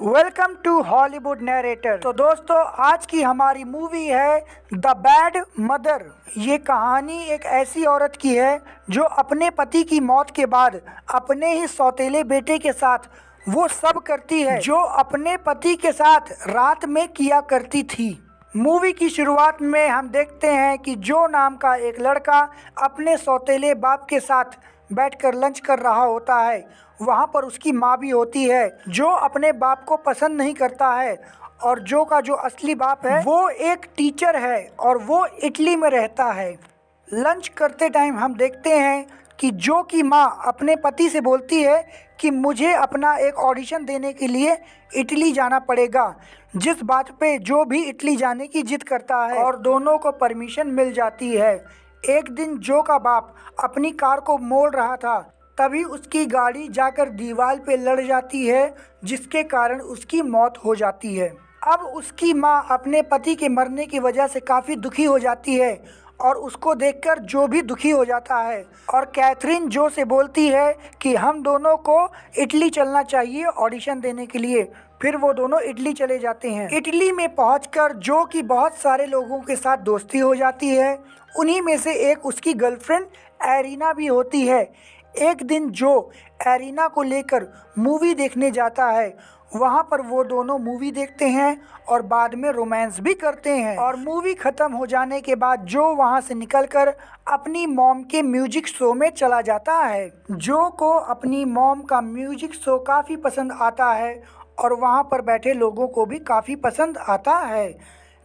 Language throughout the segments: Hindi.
Welcome to Hollywood narrator. तो दोस्तों, आज की हमारी मूवी है द बैड मदर। ये कहानी एक ऐसी औरत की है जो अपने पति की मौत के बाद अपने ही सौतेले बेटे के साथ वो सब करती है जो अपने पति के साथ रात में किया करती थी। मूवी की शुरुआत में हम देखते हैं कि जो नाम का एक लड़का अपने सौतेले बाप के साथ बैठकर लंच कर रहा होता है। वहाँ पर उसकी माँ भी होती है जो अपने बाप को पसंद नहीं करता है। और जो का जो असली बाप है वो एक टीचर है और वो इटली में रहता है। लंच करते टाइम हम देखते हैं कि जो की माँ अपने पति से बोलती है कि मुझे अपना एक ऑडिशन देने के लिए इटली जाना पड़ेगा, जिस बात पे जो भी इटली जाने की जिद करता है और दोनों को परमिशन मिल जाती है। एक दिन जो का बाप अपनी कार को मोड़ रहा था, तभी उसकी गाड़ी जाकर दीवार पे लड़ जाती है, जिसके कारण उसकी मौत हो जाती है। अब उसकी माँ अपने पति के मरने की वजह से काफ़ी दुखी हो जाती है और उसको देखकर जो भी दुखी हो जाता है और कैथरीन जो से बोलती है कि हम दोनों को इटली चलना चाहिए ऑडिशन देने के लिए। फिर वो दोनों इटली चले जाते हैं। इटली में पहुंचकर जो कि बहुत सारे लोगों के साथ दोस्ती हो जाती है। उन्हीं में से एक उसकी गर्लफ्रेंड एरिना भी होती है। एक दिन जो एरिना को लेकर मूवी देखने जाता है, वहाँ पर वो दोनों मूवी देखते हैं और बाद में रोमांस भी करते हैं। और मूवी ख़त्म हो जाने के बाद जो वहाँ से निकलकर अपनी मॉम के म्यूजिक शो में चला जाता है। जो को अपनी मॉम का म्यूजिक शो काफ़ी पसंद आता है और वहाँ पर बैठे लोगों को भी काफ़ी पसंद आता है।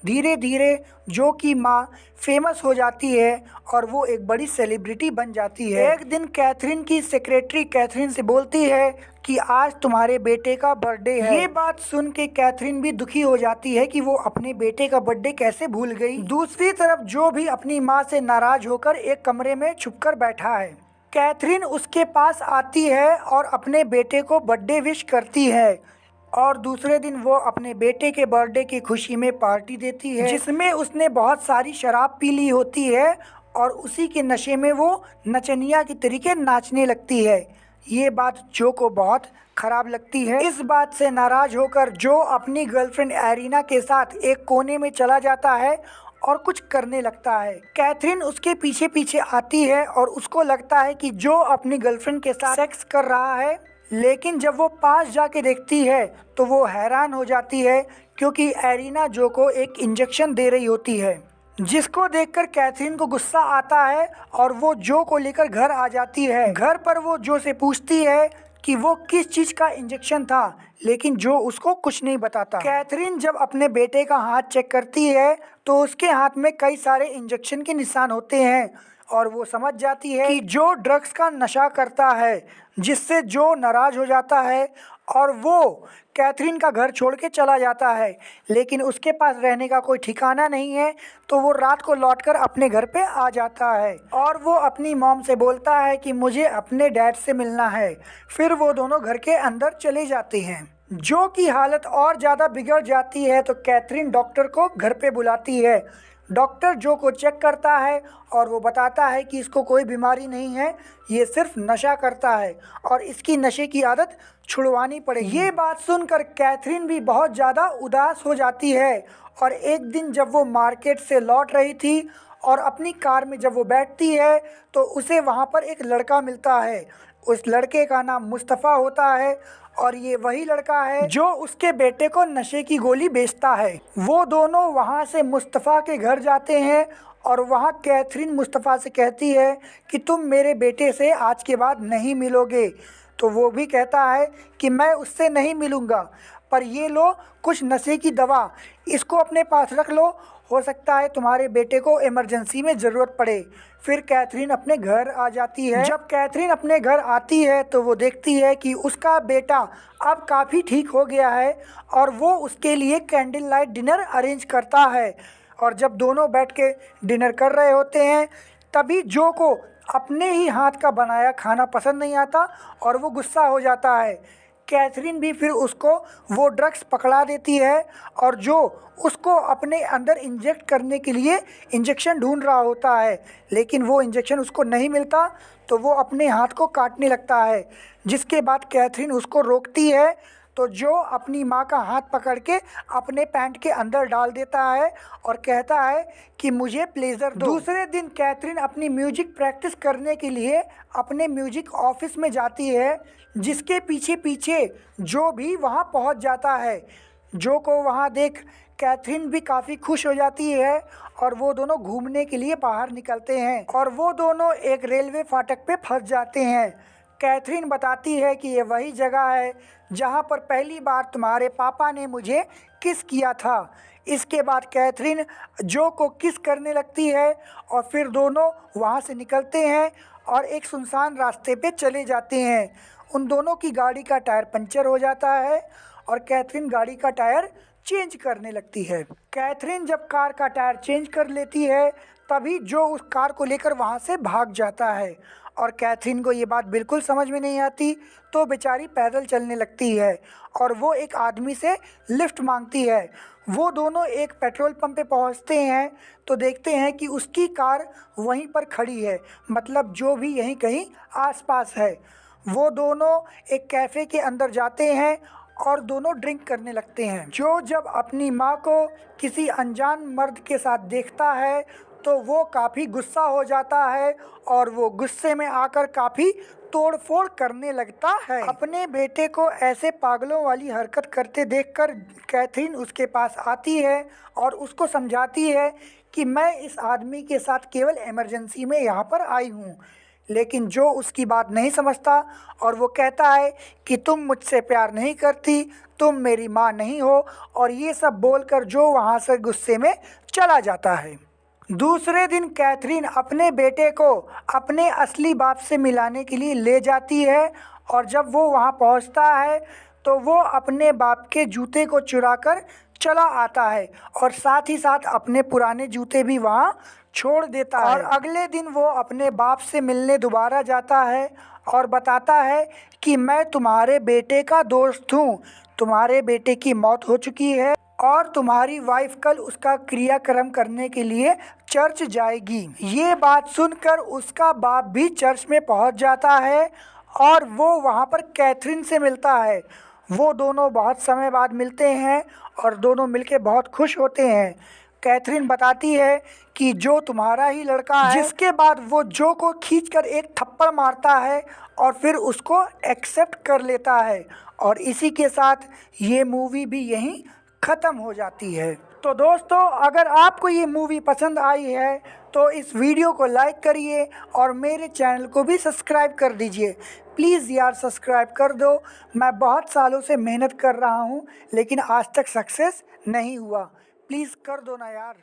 धीरे धीरे जो की माँ फेमस हो जाती है और वो एक बड़ी सेलिब्रिटी बन जाती है। एक दिन कैथरीन की सेक्रेटरी कैथरीन से बोलती है कि आज तुम्हारे बेटे का बर्थडे है। ये बात सुन के कैथरीन भी दुखी हो जाती है कि वो अपने बेटे का बर्थडे कैसे भूल गई। दूसरी तरफ जो भी अपनी माँ से नाराज होकर एक कमरे में छुपकर बैठा है। कैथरीन उसके पास आती है और अपने बेटे को बर्थडे विश करती है और दूसरे दिन वो अपने बेटे के बर्थडे की खुशी में पार्टी देती है, जिसमें उसने बहुत सारी शराब पी ली होती है और उसी के नशे में वो नचनिया की तरीके नाचने लगती है। ये बात जो को बहुत खराब लगती है। इस बात से नाराज होकर जो अपनी गर्लफ्रेंड एरिना के साथ एक कोने में चला जाता है और कुछ करने लगता है। कैथरीन उसके पीछे पीछे आती है और उसको लगता है कि जो अपनी गर्लफ्रेंड के साथ सेक्स कर रहा है, लेकिन जब वो पास जाके देखती है तो वो हैरान हो जाती है क्योंकि एरिना जो को एक इंजेक्शन दे रही होती है, जिसको देखकर कैथरीन को गुस्सा आता है और वो जो को लेकर घर आ जाती है। घर पर वो जो से पूछती है कि वो किस चीज़ का इंजेक्शन था, लेकिन जो उसको कुछ नहीं बताता। कैथरीन जब अपने बेटे का हाथ चेक करती है तो उसके हाथ में कई सारे इंजेक्शन के निशान होते हैं और वो समझ जाती है कि जो ड्रग्स का नशा करता है, जिससे जो नाराज हो जाता है और वो कैथरीन का घर छोड़ के चला जाता है। लेकिन उसके पास रहने का कोई ठिकाना नहीं है, तो वो रात को लौटकर अपने घर पे आ जाता है और वो अपनी मॉम से बोलता है कि मुझे अपने डैड से मिलना है। फिर वो दोनों घर के अंदर चले जाते हैं। जो की हालत और ज़्यादा बिगड़ जाती है तो कैथरीन डॉक्टर को घर पे बुलाती है। डॉक्टर जो को चेक करता है और वो बताता है कि इसको कोई बीमारी नहीं है, ये सिर्फ नशा करता है और इसकी नशे की आदत छुड़वानी पड़ेगी। ये बात सुनकर कैथरीन भी बहुत ज़्यादा उदास हो जाती है और एक दिन जब वो मार्केट से लौट रही थी और अपनी कार में जब वो बैठती है तो उसे वहाँ पर एक लड़का मिलता है। उस लड़के का नाम मुस्तफ़ा होता है और ये वही लड़का है जो उसके बेटे को नशे की गोली बेचता है। वो दोनों वहाँ से मुस्तफ़ा के घर जाते हैं और वहाँ कैथरीन मुस्तफ़ा से कहती है कि तुम मेरे बेटे से आज के बाद नहीं मिलोगे। तो वो भी कहता है कि मैं उससे नहीं मिलूँगा, पर ये लो कुछ नशे की दवा, इसको अपने पास रख लो, हो सकता है तुम्हारे बेटे को इमरजेंसी में ज़रूरत पड़े। फिर कैथरीन अपने घर आ जाती है। जब कैथरीन अपने घर आती है तो वो देखती है कि उसका बेटा अब काफ़ी ठीक हो गया है और वो उसके लिए कैंडल लाइट डिनर अरेंज करता है। और जब दोनों बैठ के डिनर कर रहे होते हैं तभी जो को अपने ही हाथ का बनाया खाना पसंद नहीं आता और वो गुस्सा हो जाता है। कैथरीन भी फिर उसको वो ड्रग्स पकड़ा देती है और जो उसको अपने अंदर इंजेक्ट करने के लिए इंजेक्शन ढूंढ रहा होता है, लेकिन वो इंजेक्शन उसको नहीं मिलता तो वो अपने हाथ को काटने लगता है। जिसके बाद कैथरीन उसको रोकती है तो जो अपनी माँ का हाथ पकड़ के अपने पैंट के अंदर डाल देता है और कहता है कि मुझे प्लेजर दो। दूसरे दिन कैथरीन अपनी म्यूजिक प्रैक्टिस करने के लिए अपने म्यूजिक ऑफिस में जाती है, जिसके पीछे पीछे जो भी वहाँ पहुँच जाता है। जो को वहाँ देख कैथरीन भी काफ़ी खुश हो जाती है और वो दोनों घूमने के लिए बाहर निकलते हैं और वो दोनों एक रेलवे फाटक पे फंस जाते हैं। कैथरीन बताती है कि ये वही जगह है जहाँ पर पहली बार तुम्हारे पापा ने मुझे किस किया था। इसके बाद कैथरीन जो को किस करने लगती है और फिर दोनों वहाँ से निकलते हैं और एक सुनसान रास्ते पे चले जाते हैं। उन दोनों की गाड़ी का टायर पंचर हो जाता है और कैथरीन गाड़ी का टायर चेंज करने लगती है। कैथरीन जब कार का टायर चेंज कर लेती है तभी जो उस कार को लेकर वहाँ से भाग जाता है और कैथरीन को ये बात बिल्कुल समझ में नहीं आती, तो बेचारी पैदल चलने लगती है और वो एक आदमी से लिफ्ट मांगती है। वो दोनों एक पेट्रोल पंप पे पहुँचते हैं तो देखते हैं कि उसकी कार वहीं पर खड़ी है, मतलब जो भी यहीं कहीं आसपास है। वो दोनों एक कैफ़े के अंदर जाते हैं और दोनों ड्रिंक करने लगते हैं। जो जब अपनी माँ को किसी अनजान मर्द के साथ देखता है तो वो काफ़ी गुस्सा हो जाता है और वो गुस्से में आकर काफ़ी तोड़फोड़ करने लगता है। अपने बेटे को ऐसे पागलों वाली हरकत करते देखकर कैथरीन उसके पास आती है और उसको समझाती है कि मैं इस आदमी के साथ केवल इमरजेंसी में यहाँ पर आई हूँ। लेकिन जो उसकी बात नहीं समझता और वो कहता है कि तुम मुझसे प्यार नहीं करती, तुम मेरी माँ नहीं हो, और ये सब बोलकर जो वहाँ से गुस्से में चला जाता है। दूसरे दिन कैथरीन अपने बेटे को अपने असली बाप से मिलाने के लिए ले जाती है और जब वो वहाँ पहुँचता है तो वो अपने बाप के जूते को चुराकर चला आता है और साथ ही साथ अपने पुराने जूते भी वहाँ छोड़ देता है। और अगले दिन वो अपने बाप से मिलने दोबारा जाता है और बताता है कि मैं तुम्हारे बेटे का दोस्त हूँ, तुम्हारे बेटे की मौत हो चुकी है और तुम्हारी वाइफ कल उसका क्रियाक्रम करने के लिए चर्च जाएगी। ये बात सुनकर उसका बाप भी चर्च में पहुंच जाता है और वो वहां पर कैथरीन से मिलता है। वो दोनों बहुत समय बाद मिलते हैं और दोनों मिलके बहुत खुश होते हैं। कैथरीन बताती है कि जो तुम्हारा ही लड़का है, जिसके बाद वो जो को खींचकर एक थप्पड़ मारता है और फिर उसको एक्सेप्ट कर लेता है और इसी के साथ ये मूवी भी यहीं ख़त्म हो जाती है। तो दोस्तों, अगर आपको ये मूवी पसंद आई है तो इस वीडियो को लाइक करिए और मेरे चैनल को भी सब्सक्राइब कर दीजिए। प्लीज़ यार सब्सक्राइब कर दो। मैं बहुत सालों से मेहनत कर रहा हूँ लेकिन आज तक सक्सेस नहीं हुआ। प्लीज़ कर दो ना यार।